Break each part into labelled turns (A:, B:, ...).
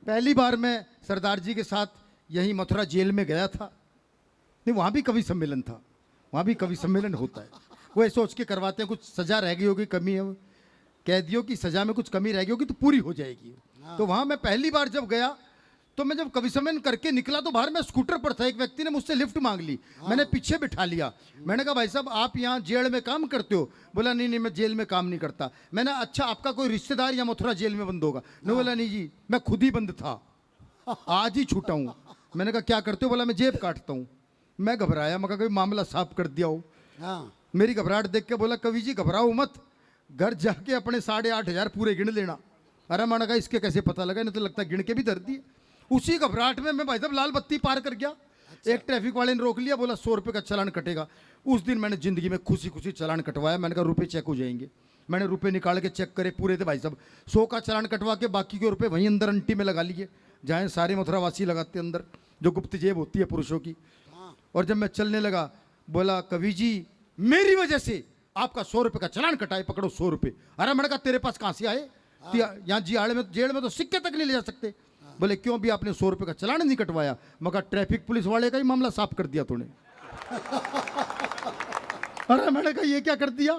A: पहली बार मैं सरदार जी के साथ यहीं मथुरा जेल में गया था। नहीं, वहाँ भी कवि सम्मेलन था, वहाँ भी कवि सम्मेलन होता है। वो ये सोच के करवाते हैं कुछ सज़ा रह गई होगी, कमी है, कैदियों की सज़ा में कुछ कमी रह गई होगी तो पूरी हो जाएगी। तो वहाँ मैं पहली बार जब गया तो मैं जब कवि सम्मेलन करके निकला तो बाहर मैं स्कूटर पर था, एक व्यक्ति ने मुझसे लिफ्ट मांग ली। मैंने पीछे बिठा लिया। मैंने कहा भाई साहब आप यहाँ जेल में काम करते हो? बोला नहीं नहीं मैं जेल में काम नहीं करता। मैंने अच्छा आपका कोई रिश्तेदार या मथुरा जेल में बंद होगा? नहीं, बोला नहीं जी मैं खुद ही बंद था, आज ही छूटा हूँ। मैंने कहा क्या करते हो? बोला मैं जेब काटता हूँ। मैं घबराया, मैं कहा कोई मामला साफ कर दिया हो। मेरी घबराहट देख के बोला कवि जी घबराओ मत, घर जाके अपने 8,500 पूरे गिन लेना। अरे मैंने कहा इसके कैसे पता लगा, नहीं तो लगता गिन के भी धर दिए। उसी घबराहट में मैं भाई साहब लाल बत्ती पार कर गया। अच्छा। एक ट्रैफिक वाले ने रोक लिया, बोला 100 रुपये का चालान कटेगा। उस दिन मैंने जिंदगी में खुशी खुशी चालान कटवाया। मैंने कहा रुपये चेक हो जाएंगे। मैंने रुपये निकाल के चेक करे पूरे थे भाई साहब। 100 का चालान कटवा के बाकी के रुपये वहीं अंदर अंटी में लगा लिए, जहाँ सारे मथुरावासी लगाते अंदर, जो गुप्त जेब होती है पुरुषों की। और जब मैं चलने लगा बोला कवि जी मेरी वजह से आपका 100 रुपये का चालान कटाए, पकड़ो 100 रुपये। अरे मैंने कहा तेरे पास कहाँ से आए? यहाँ जेल में तो सिक्के तक नहीं ले जा सकते। बोले क्यों भी आपने 100 रुपये का चालान नहीं कटवाया? मगर ट्रैफिक पुलिस वाले का ही मामला साफ कर दिया तूने। अरे मैंने कहा ये क्या कर दिया?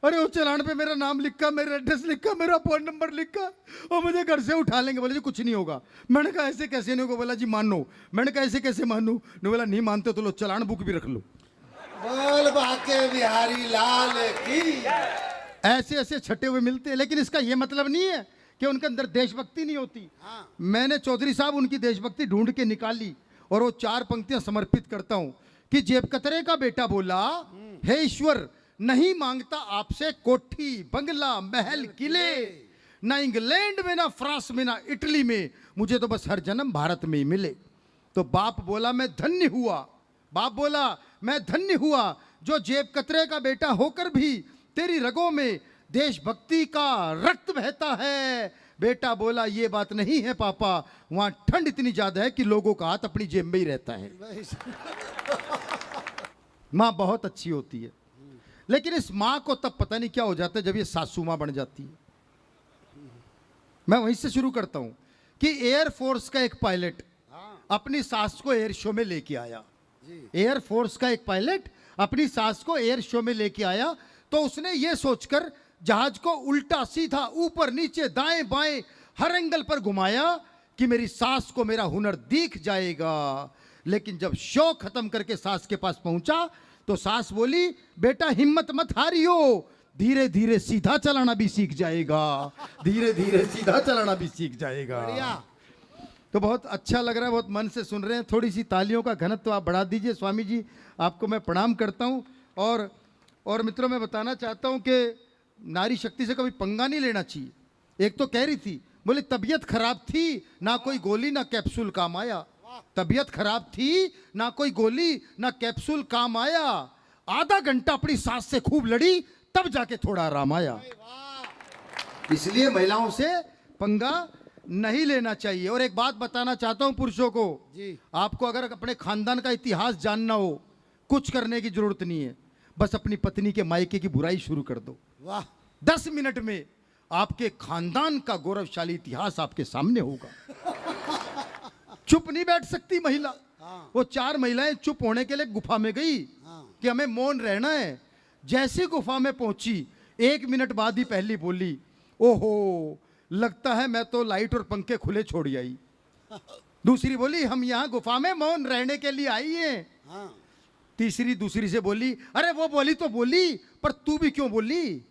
A: अरे उस चालान पे मेरा नाम लिखा, मेरा एड्रेस लिखा, मेरा फोन नंबर लिखा और मुझे घर से उठा लेंगे। बोले जी कुछ नहीं होगा। मैंने कहा ऐसे कैसे नहीं होगा? बोला जी मानो। मैंने कहा ऐसे कैसे मानू? नहीं, बोला नहीं मानते तो लो चालान बुक भी रख लो।
B: बोल बाके बिहारी लाल की।
A: ऐसे ऐसे छटे हुए मिलते हैं, लेकिन इसका ये मतलब नहीं है कि उनके अंदर देशभक्ति नहीं होती। मैंने चौधरी साहब उनकी देशभक्ति ढूंढ के निकाली और वो 4 पंक्तियां समर्पित करता हूं कि जेब कतरे का बेटा बोला हे ईश्वर नहीं मांगता आपसे कोठी बंगला महल किले, ना इंग्लैंड में ना फ्रांस में ना इटली में, मुझे तो बस हर जन्म भारत में ही मिले। तो बाप बोला मैं धन्य हुआ, बाप बोला मैं धन्य हुआ जो जेब कतरे का बेटा होकर भी तेरी रगों में देशभक्ति का रक्त बहता है। बेटा बोला ये बात नहीं है पापा, वहां ठंड इतनी ज्यादा है कि लोगों का हाथ अपनी जेब में ही रहता है। माँ बहुत अच्छी होती है, लेकिन इस माँ को तब पता नहीं क्या हो जाता है जब ये सासू माँ बन जाती है। मैं वहीं से शुरू करता हूं कि एयरफोर्स का एक पायलट अपनी सास को एयर शो में लेके आया। एयरफोर्स का एक पायलट अपनी सास को एयर शो में लेके आया तो उसने ये सोचकर जहाज को उल्टा सीधा ऊपर नीचे दाएं बाएं हर एंगल पर घुमाया कि मेरी सास को मेरा हुनर दिख जाएगा। लेकिन जब शो खत्म करके सास के पास पहुंचा तो सास बोली बेटा हिम्मत मत हारियो, धीरे धीरे सीधा चलाना भी सीख जाएगा, धीरे धीरे सीधा चलाना भी सीख जाएगा। तो बहुत अच्छा लग रहा है, बहुत मन से सुन रहे हैं। थोड़ी सी तालियों का घनत्व आप बढ़ा दीजिए। स्वामी जी आपको मैं प्रणाम करता हूं। और मित्रों मैं बताना चाहता हूं कि नारी शक्ति से कभी पंगा नहीं लेना चाहिए। एक तो कह रही थी बोले तबीयत खराब थी ना कोई गोली ना कैप्सूल काम आया, तबीयत खराब थी ना कोई गोली ना कैप्सूल काम आया, आधा घंटा अपनी सास से खूब लड़ी तब जाके थोड़ा आराम आया। इसलिए महिलाओं से पंगा नहीं लेना चाहिए। और एक बात बताना चाहता हूं पुरुषों को जी, आपको अगर अपने खानदान का इतिहास जानना हो कुछ करने की जरूरत नहीं है, बस अपनी पत्नी के मायके की बुराई शुरू कर दो। वाह, 10 मिनट में आपके खानदान का गौरवशाली इतिहास आपके सामने होगा। चुप नहीं बैठ सकती महिला। वो 4 महिलाएं चुप होने के लिए गुफा में गई कि हमें मौन रहना है। जैसी गुफा में पहुंची 1 मिनट बाद ही पहली बोली ओहो लगता है मैं तो लाइट और पंखे खुले छोड़ आई। दूसरी बोली हम यहाँ गुफा में मौन रहने के लिए आई हैं। तीसरी दूसरी से बोली अरे वो बोली तो बोली पर तू भी क्यों बोली।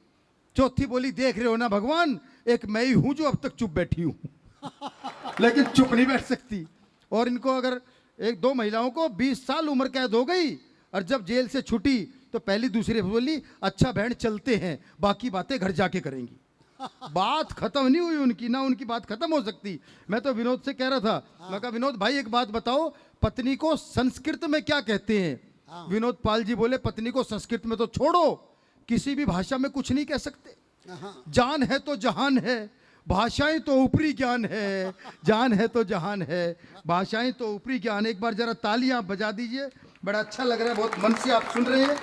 A: चौथी बोली देख रहे हो ना भगवान, एक मैं ही हूं जो अब तक चुप बैठी हूं लेकिन चुप नहीं बैठ सकती। और इनको अगर 1-2 महिलाओं को 20 साल उम्र कैद हो गई और जब जेल से छुटी तो पहली दूसरी बोली अच्छा बहन चलते हैं, बाकी बातें घर जाके करेंगी। बात खत्म नहीं हुई उनकी, ना उनकी बात खत्म हो सकती। मैं तो विनोद से कह रहा था, मैं कहा विनोद भाई एक बात बताओ पत्नी को संस्कृत में क्या कहते हैं? विनोद पाल जी बोले पत्नी को संस्कृत में तो छोड़ो, किसी भी भाषा में कुछ नहीं कह सकते। जान है तो जहान है, भाषाएं तो ऊपरी ज्ञान है, जान है तो जहान है, भाषाएं तो ऊपरी ज्ञान। एक बार जरा तालियां आप बजा दीजिए, बड़ा अच्छा लग रहा है, बहुत मन से आप सुन रहे हैं।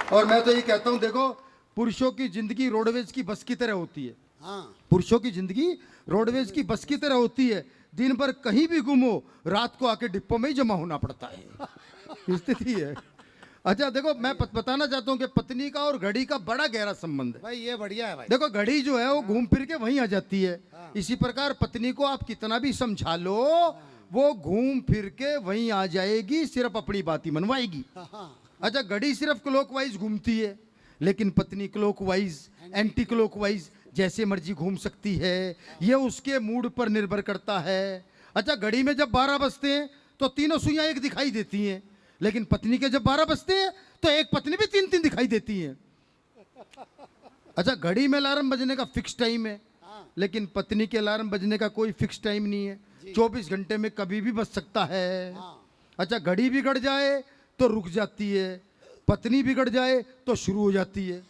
A: और मैं तो ये कहता हूं देखो पुरुषों की जिंदगी रोडवेज की बस की तरह होती है। पुरुषों की जिंदगी रोडवेज की बस की तरह होती है। दिन भर कहीं भी गुम हो, रात को आके डिप्पो में ही जमा होना पड़ता है। स्थिति है। अच्छा देखो, मैं बताना चाहता हूँ कि पत्नी का और घड़ी का बड़ा गहरा संबंध है।
B: भाई ये बढ़िया है भाई।
A: देखो घड़ी जो है वो घूम फिर के वहीं आ जाती है। इसी प्रकार पत्नी को आप कितना भी समझा लो, वो घूम फिर के वहीं आ जाएगी, सिर्फ अपनी बात ही मनवाएगी। अच्छा, घड़ी सिर्फ क्लॉकवाइज घूमती है, लेकिन पत्नी क्लॉकवाइज, एंटी क्लॉकवाइज जैसे मर्जी घूम सकती है। ये उसके मूड पर निर्भर करता है। अच्छा, घड़ी में जब 12 बजते हैं तो तीनों सुइयां एक दिखाई देती हैं, लेकिन पत्नी के जब 12 बजते हैं तो एक पत्नी भी 3-3 दिखाई देती है। अच्छा, घड़ी में अलार्म बजने का फिक्स टाइम है, लेकिन पत्नी के अलार्म बजने का कोई फिक्स टाइम नहीं है। 24 घंटे में कभी भी बज सकता है। अच्छा, घड़ी बिगड़ जाए तो रुक जाती है, पत्नी बिगड़ जाए तो शुरू हो जाती है।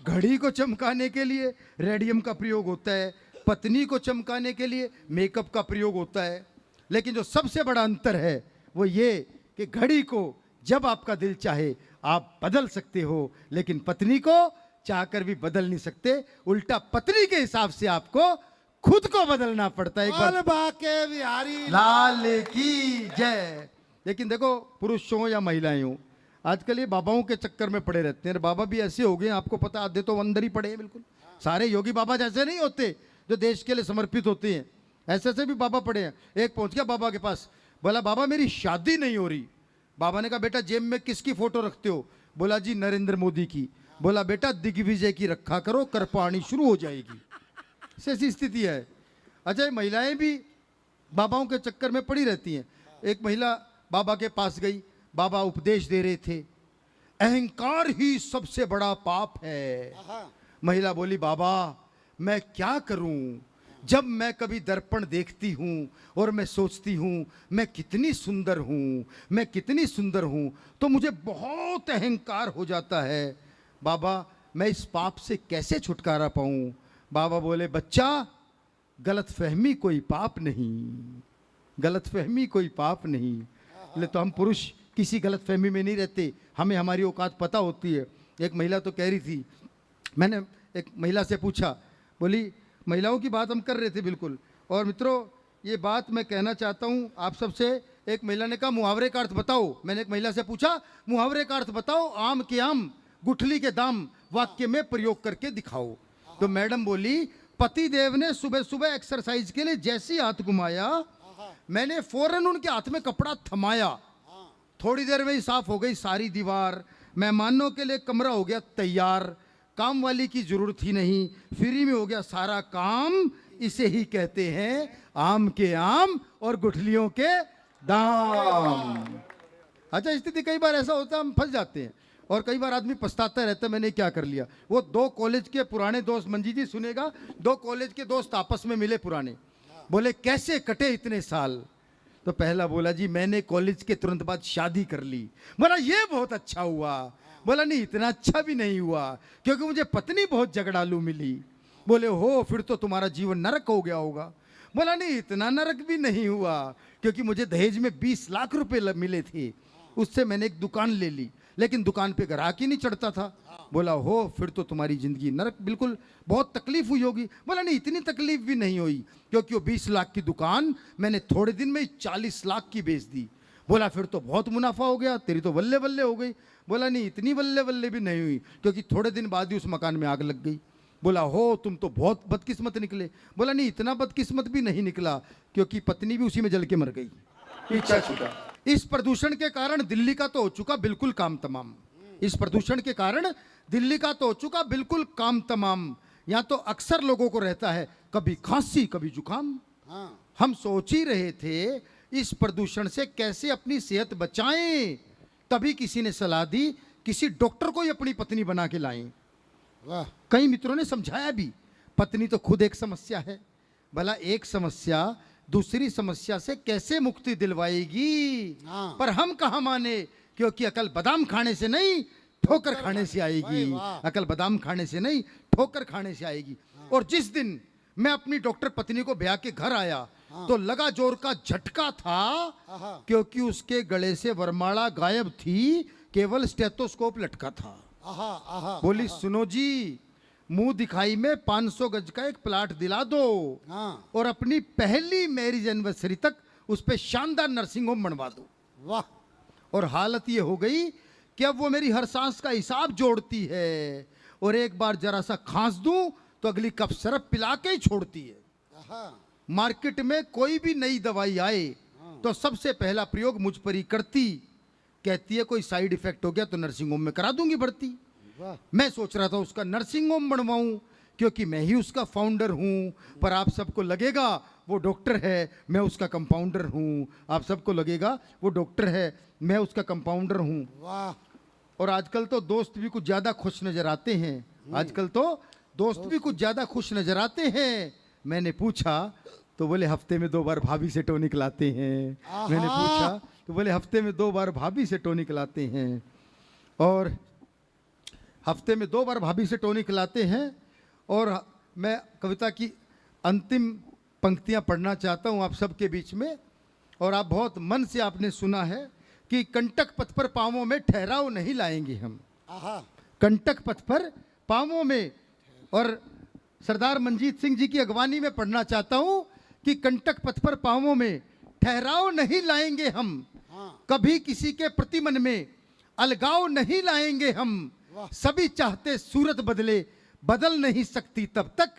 A: घड़ी को चमकाने के लिए रेडियम का प्रयोग होता है, पत्नी को चमकाने के लिए मेकअप का प्रयोग होता है। लेकिन जो सबसे बड़ा अंतर है वो ये कि घड़ी को जब आपका दिल चाहे आप बदल सकते हो, लेकिन पत्नी को चाहकर भी बदल नहीं सकते। उल्टा पत्नी के हिसाब से आपको खुद को बदलना पड़ता है। एक बार
B: बाके बिहारी
A: लाल की जय। लेकिन देखो, पुरुष हो या महिलाएं हो, आजकल ये बाबाओं के चक्कर में पड़े रहते हैं। बाबा भी ऐसे हो गए, आपको पता, आधे तो अंदर ही पड़े हैं। बिल्कुल सारे योगी बाबा जैसे नहीं होते जो देश के लिए समर्पित होते हैं, ऐसे ऐसे भी बाबा पड़े हैं। एक पहुंच गया बाबा के पास, बोला बाबा मेरी शादी नहीं हो रही। बाबा ने कहा बेटा जेब में किसकी फोटो रखते हो? बोला जी नरेंद्र मोदी की। बोला बेटा दिग्विजय की रखा करो, करपानी शुरू हो जाएगी। ऐसी स्थिति है। अच्छा, ये महिलाएं भी बाबाओं के चक्कर में पड़ी रहती हैं। एक महिला बाबा के पास गई, बाबा उपदेश दे रहे थे, अहंकार ही सबसे बड़ा पाप है। महिला बोली बाबा मैं क्या करूं, जब मैं कभी दर्पण देखती हूं और मैं सोचती हूं मैं कितनी सुंदर हूं, मैं कितनी सुंदर हूं, तो मुझे बहुत अहंकार हो जाता है। बाबा मैं इस पाप से कैसे छुटकारा पाऊं? बाबा बोले बच्चा गलतफहमी कोई पाप नहीं, गलतफहमी कोई पाप नहीं। ले तो हम पुरुष किसी गलतफहमी में नहीं रहते, हमें हमारी औकात पता होती है। एक महिला तो कह रही थी, मैंने एक महिला से पूछा, बोली महिलाओं की बात हम कर रहे थे बिल्कुल, और मित्रों ये बात मैं कहना चाहता हूँ आप सबसे। एक महिला ने कहा मुहावरे का अर्थ बताओ। मैंने एक महिला से पूछा मुहावरे का अर्थ बताओ, आम के आम गुठली के दाम वाक्य में प्रयोग करके दिखाओ। तो मैडम बोली पति देव ने सुबह सुबह एक्सरसाइज के लिए जैसे ही हाथ घुमाया, मैंने फौरन उनके हाथ में कपड़ा थमाया, थोड़ी देर में ही साफ हो गई सारी दीवार, मेहमानों के लिए कमरा हो गया तैयार, काम वाली की जरूरत ही नहीं, फ्री में हो गया सारा काम। इसे ही कहते हैं आम के आम और गुठलियों के दाम। अच्छा, स्थिति कई बार ऐसा होता है हम फंस जाते हैं, और कई बार आदमी पछताता रहता है मैंने क्या कर लिया। वो 2 कॉलेज के पुराने दोस्त, मंजी जी सुनेगा, 2 कॉलेज के दोस्त आपस में मिले पुराने, बोले कैसे कटे इतने साल? तो पहला बोला जी मैंने कॉलेज के तुरंत बाद शादी कर ली। बोला ये बहुत अच्छा हुआ। बोला नहीं इतना अच्छा भी नहीं हुआ, क्योंकि मुझे पत्नी बहुत झगड़ालू मिली। बोले हो फिर तो तुम्हारा जीवन नरक हो गया होगा। बोला नहीं इतना नरक भी नहीं हुआ, क्योंकि मुझे दहेज में 20 लाख रुपए मिले थे, उससे मैंने एक दुकान ले ली, लेकिन दुकान पे ग्राहक ही नहीं चढ़ता था। बोला हो फिर तो तुम्हारी जिंदगी नरक, बिल्कुल बहुत तकलीफ हुई होगी। बोला नहीं इतनी तकलीफ भी नहीं हुई, क्योंकि वो 20 लाख की दुकान मैंने थोड़े दिन में 40 लाख की बेच दी। बोला फिर तो बहुत मुनाफा हो गया, तेरी तो बल्ले बल्ले हो गई। बोला नहीं इतनी बल्ले बल्ले भी नहीं हुई, क्योंकि थोड़े दिन बाद ही उस मकान में आग लग गई। बोला हो तुम तो बहुत बदकिस्मत निकले। बोला नहीं इतना बदकिस्मत भी नहीं निकला, क्योंकि पत्नी भी उसी में जल के मर गई, इच्छा छूटा। इस प्रदूषण के कारण दिल्ली का तो हो चुका बिल्कुल काम तमाम। इस प्रदूषण के कारण दिल्ली का तो हो चुका बिल्कुल काम तमाम। यहाँ तो अक्सर लोगों को रहता है कभी खांसी कभी जुकाम। हम सोच ही रहे थे इस प्रदूषण से कैसे अपनी सेहत बचाएं, तभी किसी ने सलाह दी किसी डॉक्टर को ही अपनी पत्नी बना के लाएं। कई मित्रों ने समझाया भी, पत्नी तो खुद एक समस्या है, भला एक समस्या दूसरी समस्या से कैसे मुक्ति दिलवाएगी। पर हम कहाँ माने, क्योंकि अकल बादाम खाने से नहीं ठोकर खाने से आएगी। अकल बादाम खाने से नहीं ठोकर खाने से आएगी। और जिस दिन मैं अपनी डॉक्टर पत्नी को ब्याह के घर आया तो लगा जोर का झटका था, क्योंकि उसके गले से वरमाला गायब थी, केवल स्टेथोस्कोप लटका था। बोली सुनो जी मुंह दिखाई में 500 गज का एक प्लाट दिला दो
B: हाँ
A: और अपनी पहली मैरिज एनिवर्सरी तक उस पे शानदार नर्सिंग होम बनवा दो।
B: वाह
A: और हालत ये हो गई कि अब वो मेरी हर सांस का हिसाब जोड़ती है और एक बार जरा सा खांस दूं तो अगली कप सिरप पिला के ही छोड़ती है।
B: हाँ
A: मार्केट में कोई भी नई दवाई आए तो सबसे पहला प्रयोग मुझ पर ही करती, कहती है कोई साइड इफेक्ट हो गया तो नर्सिंग होम में करा दूंगी भर्ती।
B: वाह
A: मैं सोच रहा था उसका नर्सिंग होम बनवाऊं क्योंकि मैं ही उसका फाउंडर हूं, पर आप सबको लगेगा वो डॉक्टर है, मैं उसका कंपाउंडर हूं। आप सबको लगेगा वो डॉक्टर है, मैं उसका कंपाउंडर हूं।
B: वाह
A: और आजकल तो दोस्त भी कुछ ज़्यादा खुश नजर आते हैं, आजकल तो दोस्त भी कुछ ज़्यादा खुश नजर आते हैं। मैंने पूछा तो बोले हफ्ते में 2 बार भाभी से टॉनिक लाते हैं। मैंने पूछा तो बोले हफ्ते में 2 बार भाभी से टॉनिक लाते हैं। और हफ्ते में 2 बार भाभी से टॉनिक लाते हैं। और मैं कविता की अंतिम पंक्तियां पढ़ना चाहता हूं आप सबके बीच में। और आप बहुत मन से आपने सुना है कि कंटक पथ पर पांवों में ठहराव नहीं लाएंगे हम।
B: आहा
A: कंटक पथ पर पांवों में, और सरदार मंजीत सिंह जी की अगवानी में पढ़ना चाहता हूं कि कंटक पथ पर पांवों में ठहराव नहीं लाएंगे हम,
B: हाँ
A: कभी किसी के प्रति मन में अलगाव नहीं लाएंगे हम।
B: वाह।
A: सभी चाहते सूरत बदले, बदल नहीं सकती तब तक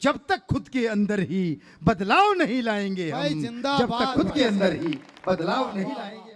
A: जब तक खुद के अंदर ही बदलाव नहीं लाएंगे
B: भाई
A: हम।
B: जिंदाबाद
A: जब तक खुद
B: भाई।
A: के अंदर ही बदलाव नहीं लाएंगे।